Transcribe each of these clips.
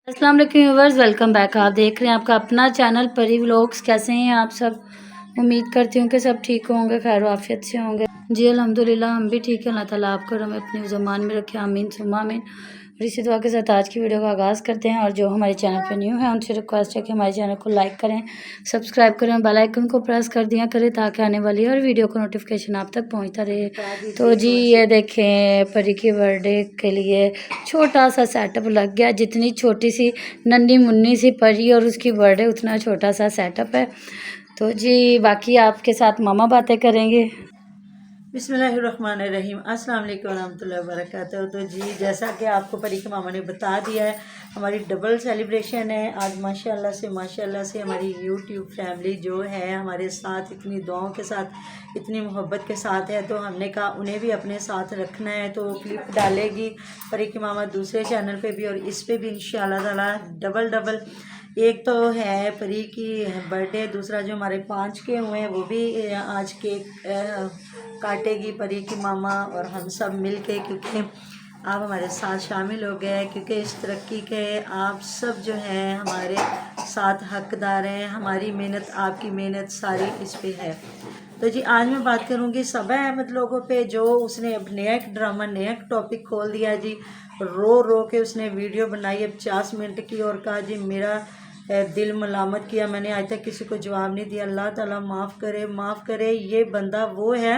अस्सलाम वालेकुम viewers, welcome back. आप देख रहे हैं आपका अपना चैनल परी व्लॉग्स। कैसे हैं आप सब? उम्मीद करती हूँ कि सब ठीक होंगे, खैर आफियत से होंगे। जी अल्हम्दुलिल्लाह, हम भी ठीक हैं। अल्लाह ताला आपको हमें अपने ज़मान में रखे, आमीन सुम्मा आमीन। और इसी दुआ के साथ आज की वीडियो का आगाज़ करते हैं। और जो हमारे चैनल पर न्यू है उनसे रिक्वेस्ट है कि हमारे चैनल को लाइक करें, सब्सक्राइब करें, बेल आइकन को प्रेस कर दिया करें ताकि आने वाली हर वीडियो का नोटिफिकेशन आप तक पहुंचता रहे। तो जी ये देखें, परी की बर्थडे के लिए छोटा सा सेटअप लग गया। जितनी छोटी सी नन्ही मुन्नी सी परी और उसकी बर्थडे उतना छोटा सा सेटअप है। तो जी बाकी आपके साथ मामा बातें करेंगे। बिस्मिल्लाहिर्रहमानिर्रहीम, अस्सलाम वालेकुम रहमतुल्लाहि व बरकातहू। तो जी जैसा कि आपको परी के मामा ने बता दिया है, हमारी डबल सेलिब्रेशन है आज। माशाल्लाह से हमारी यूट्यूब फैमिली जो है हमारे साथ इतनी दुआओं के साथ, इतनी मोहब्बत के साथ है, तो हमने कहा उन्हें भी अपने साथ रखना है। तो क्लिप डालेगी परी के मामा दूसरे चैनल पे भी और इस पे भी इंशाल्लाह ताला डबल। एक तो है परी की बर्थडे, दूसरा जो हमारे 5 के हुए हैं वो भी आज केक काटेगी परी की मामा और हम सब मिल के, क्योंकि आप हमारे साथ शामिल हो गए हैं, क्योंकि इस तरक्की के आप सब जो हैं हमारे साथ हकदार हैं। हमारी मेहनत, आपकी मेहनत सारी इस पे है। तो जी आज मैं बात करूंगी सबा अहमद लोगों पे, जो उसने अब नया एक ड्रामा, नया एक टॉपिक खोल दिया जी। रो के उसने वीडियो बनाई है 50 मिनट की और कहा जी मेरा दिल मलामत किया, मैंने आज तक किसी को जवाब नहीं दिया। अल्लाह ताला माफ़ करे। ये बंदा वो है,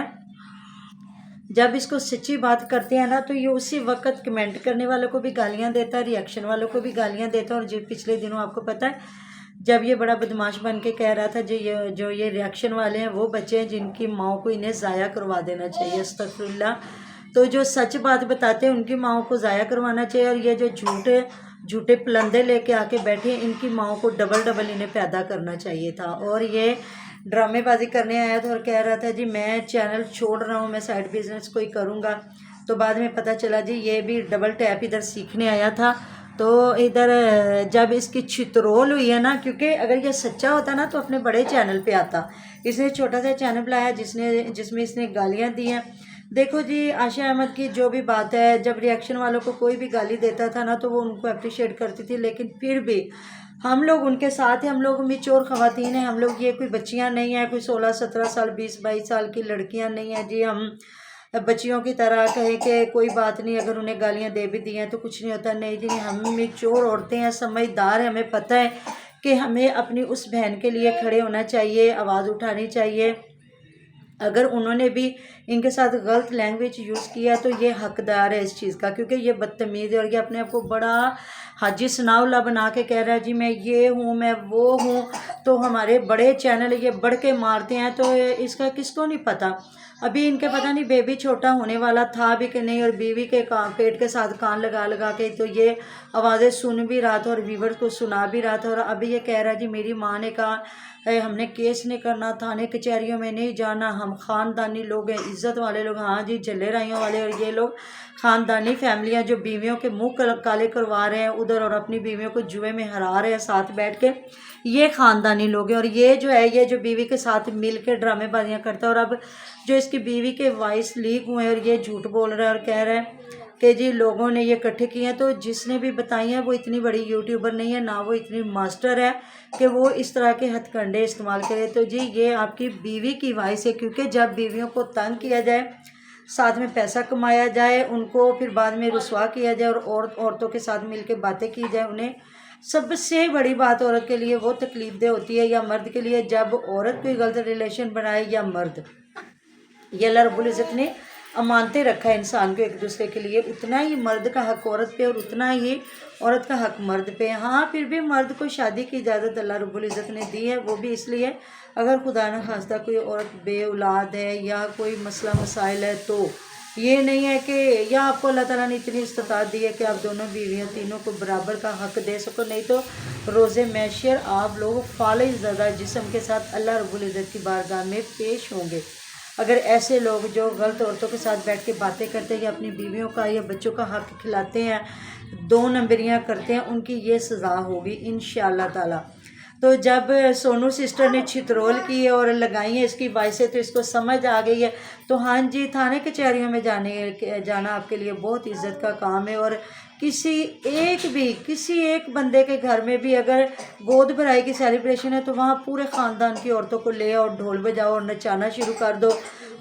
जब इसको सच्ची बात करते हैं ना तो ये उसी वक्त कमेंट करने वालों को भी गालियां देता है, रिएक्शन वालों को भी गालियां देता है। और जो पिछले दिनों आपको पता है जब ये बड़ा बदमाश बन के कह रहा था जो ये रिएक्शन वाले हैं वो बच्चे हैं जिनकी माओ को इन्हें ज़ाया करवा देना चाहिए, अस्तगफिरुल्लाह। तो जो सच बात बताते हैं उनकी माओ को ज़ाया करवाना चाहिए, और ये जो झूठे पलंदे लेके आके बैठे हैं इनकी माओ को डबल इन्हें पैदा करना चाहिए था। और ये ड्रामेबाजी करने आया था और कह रहा था जी मैं चैनल छोड़ रहा हूँ, मैं साइड बिजनेस कोई करूँगा। तो बाद में पता चला जी ये भी डबल टैप इधर सीखने आया था। तो इधर जब इसकी छितरोल हुई है ना, क्योंकि अगर ये सच्चा होता ना तो अपने बड़े चैनल पे आता। इसने छोटा सा चैनल बनाया जिसमें इसने गालियाँ दी हैं। देखो जी आशा अहमद की जो भी बात है, जब रिएक्शन वालों को कोई भी गाली देता था ना तो वो उनको अप्रिशिएट करती थी, लेकिन फिर भी हम लोग उनके साथ हैं। हम लोग मैच्योर ख़वातीन हैं, हम लोग ये कोई बच्चियां नहीं हैं, कोई 16-17 साल 20-22 साल की लड़कियां नहीं हैं जी। हम बच्चियों की तरह कहें कि कोई बात नहीं, अगर उन्हें गालियां दे भी दी हैं तो कुछ नहीं होता। नहीं जी, हम मैच्योर औरतें हैं, समझदार हैं। हमें पता है कि हमें अपनी उस बहन के लिए खड़े होना चाहिए, आवाज़ उठानी चाहिए। अगर उन्होंने भी इनके साथ गलत लैंग्वेज यूज़ किया तो ये हकदार है इस चीज़ का, क्योंकि ये बदतमीज़ है और ये अपने आप को बड़ा हाजी सनाउल्ला बना के कह रहा है जी मैं ये हूँ, मैं वो हूँ। तो हमारे बड़े चैनल ये बढ़ के मारते हैं, तो इसका किसको नहीं पता। अभी इनके पता नहीं बेबी छोटा होने वाला था भी कि नहीं, और बीवी के पेट के साथ कान लगा के तो ये आवाज़ें सुन भी रहा था और व्यूअर्स को सुना भी रहा था। और अभी ये कह रहा है जी मेरी माँ ने कहा हमने केस नहीं करना, थाने कचहरियों में नहीं जाना, हम ख़ानदानी लोग हैं, इज़्ज़त वाले लोग। हाँ जी, जल्ले राइयों वाले। और ये लोग ख़ानदानी फैमिलियाँ जो बीवियों के मुंह काले करवा रहे हैं उधर, और अपनी बीवियों को जुए में हरा रहे हैं साथ बैठ के, ये ख़ानदानी लोग हैं। और ये जो है, ये जो बीवी के साथ मिल के ड्रामेबाजियाँ करता है। और अब जो इसकी बीवी के वॉइस लीक हुए हैं और ये झूठ बोल रहा है और कह रहा है कि जी लोगों ने ये इकट्ठे किए हैं, तो जिसने भी बताई हैं वो इतनी बड़ी यूट्यूबर नहीं है, ना वो इतनी मास्टर है कि वो इस तरह के हथकंडे इस्तेमाल करे। तो जी ये आपकी बीवी की वॉइस है, क्योंकि जब बीवियों को तंग किया जाए, साथ में पैसा कमाया जाए, उनको फिर बाद में रुसवा किया जाए और औरतों के साथ मिल के बातें की जाए, उन्हें सबसे बड़ी बात औरत के लिए वो तकलीफदेह होती है, या मर्द के लिए, जब औरत कोई गलत रिलेशन बनाए या मर्द। ये अल्लाह रब्बुल इज़्ज़त ने अमानते रखा है इंसान को एक दूसरे के लिए, उतना ही मर्द का हक औरत पे और उतना ही औरत का हक मर्द पे। हाँ फिर भी मर्द को शादी की इजाज़त अल्लाह रब्बुल इज़्ज़त ने दी है, वो भी इसलिए अगर खुदा न खास्ता कोई औरत बे औलाद है या कोई मसला मसाइल है, तो ये नहीं है कि या आपको अल्लाह ताला ने इतनी इस्तात दी है कि आप दोनों बीवियों तीनों को बराबर का हक दे सको, नहीं तो रोज़े मैशर आप लोग फालिज ज़्यादा जिस्म के साथ अल्लाह रब्बुल इज़्ज़त की बारगाह में पेश होंगे। अगर ऐसे लोग जो गलत औरतों के साथ बैठ के बातें करते हैं या अपनी बीवियों का या बच्चों का हक खिलाते हैं, 2 नंबरियाँ करते हैं, उनकी ये सज़ा होगी इंशाअल्लाह ताला। तो जब सोनू सिस्टर ने छितरोल की है और लगाई है इसकी वॉइस, तो इसको समझ आ गई है। तो हाँ जी, थाने कचहरियों में जाना आपके लिए बहुत इज़्ज़त का काम है। और किसी एक बंदे के घर में भी अगर गोद भराई की सेलिब्रेशन है तो वहाँ पूरे ख़ानदान की औरतों को ले और ढोल बजाओ और नचाना शुरू कर दो,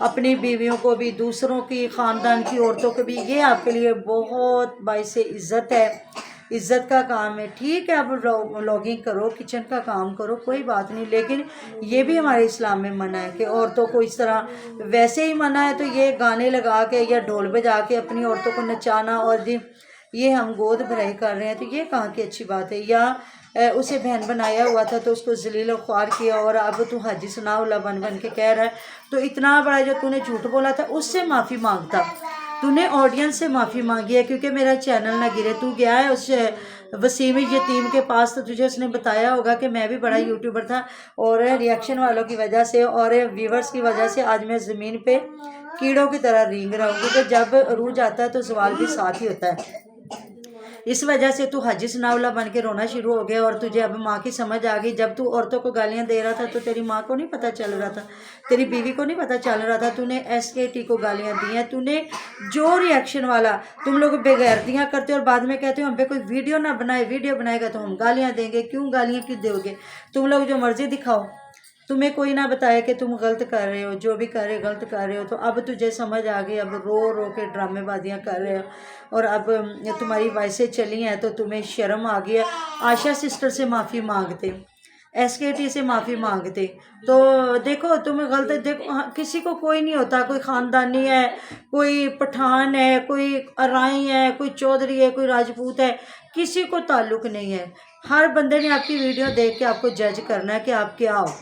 अपनी बीवियों को भी, दूसरों की ख़ानदान की औरतों को भी। ये आपके लिए बहुत बाइसे इज़्ज़त है, इज़्ज़त का काम है। ठीक है, अब व्लॉगिंग करो, किचन का काम करो, कोई बात नहीं, लेकिन ये भी हमारे इस्लाम में मना है कि औरतों को इस तरह, वैसे ही मना है तो ये गाने लगा के या ढोल बजा के अपनी औरतों को नचाना और जी ये हम गोद भराई कर रहे हैं, तो ये कहाँ की अच्छी बात है। या उसे बहन बनाया हुआ था तो उसको जलील और ख्वार किया और अब तू हाजी सनाउल्लाह बन बन के कह रहा है, तो इतना बड़ा जो तूने झूठ बोला था उससे माफ़ी मांगता, तूने ऑडियंस से माफ़ी मांगी है क्योंकि मेरा चैनल ना गिरे। तू गया है उस वसीम यतीम के पास तो तुझे उसने बताया होगा कि मैं भी बड़ा यूट्यूबर था और रिएक्शन वालों की वजह से और व्यूवर्स की वजह से आज मैं ज़मीन पे कीड़ों की तरह रींग रहा हूँ, क्योंकि जब रूज आता है तो सवाल भी साथ ही होता है। इस वजह से तू हाजी सनाउल्लाह बन के रोना शुरू हो गया और तुझे अब माँ की समझ आ गई। जब तू औरतों को गालियाँ दे रहा था तो तेरी माँ को नहीं पता चल रहा था, तेरी बीवी को नहीं पता चल रहा था, तूने SKT को गालियाँ दी हैं। तूने जो रिएक्शन वाला, तुम लोग बेगैरतियाँ करते हो और बाद में कहते हो हम पे कोई वीडियो ना बनाए, वीडियो बनाएगा तो हम गालियाँ देंगे। क्यों गालियाँ क्यों दोगे? तुम लोग जो मर्जी दिखाओ, तुम्हें कोई ना बताया कि तुम गलत कर रहे हो, जो भी कर रहे हो गलत कर रहे हो। तो अब तुझे समझ आ गई, अब रो रो के ड्रामेबाजियाँ कर रहे हो और अब तुम्हारी वॉइसें चली हैं तो तुम्हें शर्म आ गई है। आशा सिस्टर से माफ़ी मांगते, SKT से माफ़ी मांगते, तो देखो तुम गलत, देखो हाँ, किसी को कोई नहीं होता, कोई ख़ानदानी है, कोई पठान है, कोई अराई है, कोई चौधरी है, कोई राजपूत है, किसी को ताल्लुक़ नहीं है। हर बंदे ने आपकी वीडियो देख के आपको जज करना है कि आप क्या हो।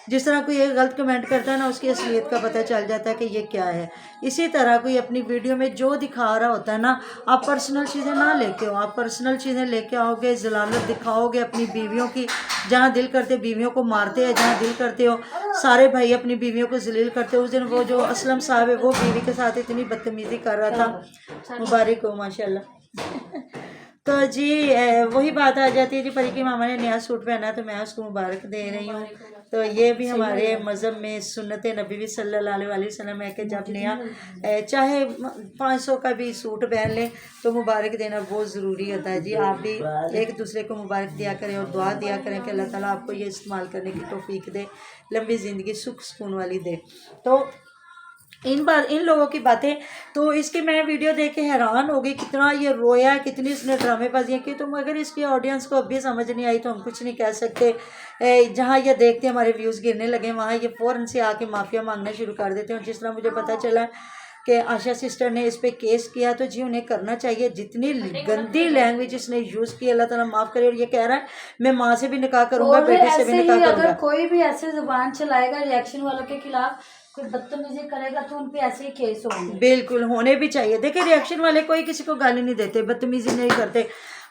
जिस तरह कोई एक गलत कमेंट करता है ना, उसकी असलियत का पता चल जाता है कि ये क्या है। इसी तरह कोई अपनी वीडियो में जो दिखा रहा होता है ना, आप पर्सनल चीज़ें ना लेके आओ। आप पर्सनल चीज़ें लेके आओगे, जलालत दिखाओगे अपनी बीवियों की, जहाँ दिल करते बीवियों को मारते हैं, जहाँ दिल करते हो सारे भाई अपनी बीवियों को जलील करते हो। उस दिन वो जो असलम साहब है वो बीवी के साथ इतनी बदतमीज़ी कर रहा था, मुबारक हो माशाल्लाह। तो जी वही बात आ जाती है जी, परी की मामा ने नया सूट पहना तो मैं उसको मुबारक दे रही हूँ। तो ये भी हमारे मज़हब में सुन्नत नबी भी सल्लल्लाहु अलैहि वसल्लम है कि जब नया चाहे 500 का भी सूट पहन लें तो मुबारक देना बहुत ज़रूरी होता है जी। आप भी एक दूसरे को मुबारक दिया करें और दुआ दिया करें कि अल्लाह ताला आपको ये इस्तेमाल करने की तौफीक दे, लंबी ज़िंदगी सुख सुकून वाली दे। तो इन लोगों की बातें, तो इसकी मैं वीडियो देख के हैरान हो गई, कितना ये रोया, कितनी इसने ड्रामेबाजियाँ की। तो मगर इसकी ऑडियंस को अभी समझ नहीं आई तो हम कुछ नहीं कह सकते। जहाँ ये देखते हमारे व्यूज़ गिरने लगे वहाँ ये फ़ौरन से आके माफ़िया मांगना शुरू कर देते हैं। जिस तरह मुझे पता चला कि आशा सिस्टर ने इस पर केस किया, तो जी उन्हें करना चाहिए। जितनी गंदी लैंग्वेज इसने यूज़ की, अल्लाह ताला माफ़ करे। और ये कह रहा है मैं माँ से भी निकाह करूँगा, बेटे से भी निकाह करूँगा। अगर कोई भी ऐसे जुबान चलाएगा रिएक्शन वालों के खिलाफ, कोई बदतमीजी करेगा तो उन पे ऐसे ही केस होंगे। बिल्कुल होने भी चाहिए। देखिए रिएक्शन वाले कोई किसी को गाली नहीं देते, बदतमीजी नहीं करते,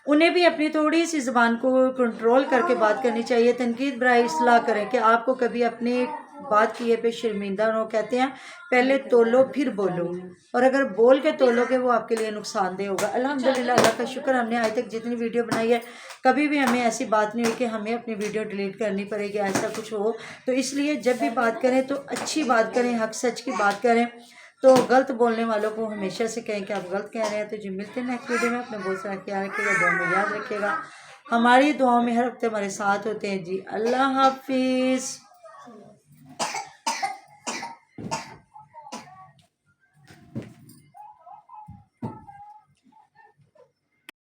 उन्हें भी अपनी थोड़ी सी ज़बान को कंट्रोल करके बात करनी चाहिए। तनकीद बराए इस्लाह करें कि आपको कभी अपनी बात किए पे शर्मिंदा हो। कहते हैं पहले तोलो फिर बोलो, और अगर बोल के तोलोगे वो आपके लिए नुकसानदेह होगा। अल्हम्दुलिल्लाह, अल्लाह का शुक्र, हमने आज तक जितनी वीडियो बनाई है कभी भी हमें ऐसी बात नहीं हुई कि हमें अपनी वीडियो डिलीट करनी पड़ेगी, ऐसा कुछ हो। तो इसलिए जब भी बात करें तो अच्छी बात करें, हक सच की बात करें। तो गलत बोलने वालों को हमेशा से कहें कि आप गलत कह रहे हैं। तो जी मिलते हैं नेक्स्ट वीडियो में। अपने बहुत सारा ख्याल रखिएगा, दुआ में याद रखिएगा। हमारी दुआओं में हर वक्त हमारे साथ होते हैं जी। अल्लाह हाफिज़।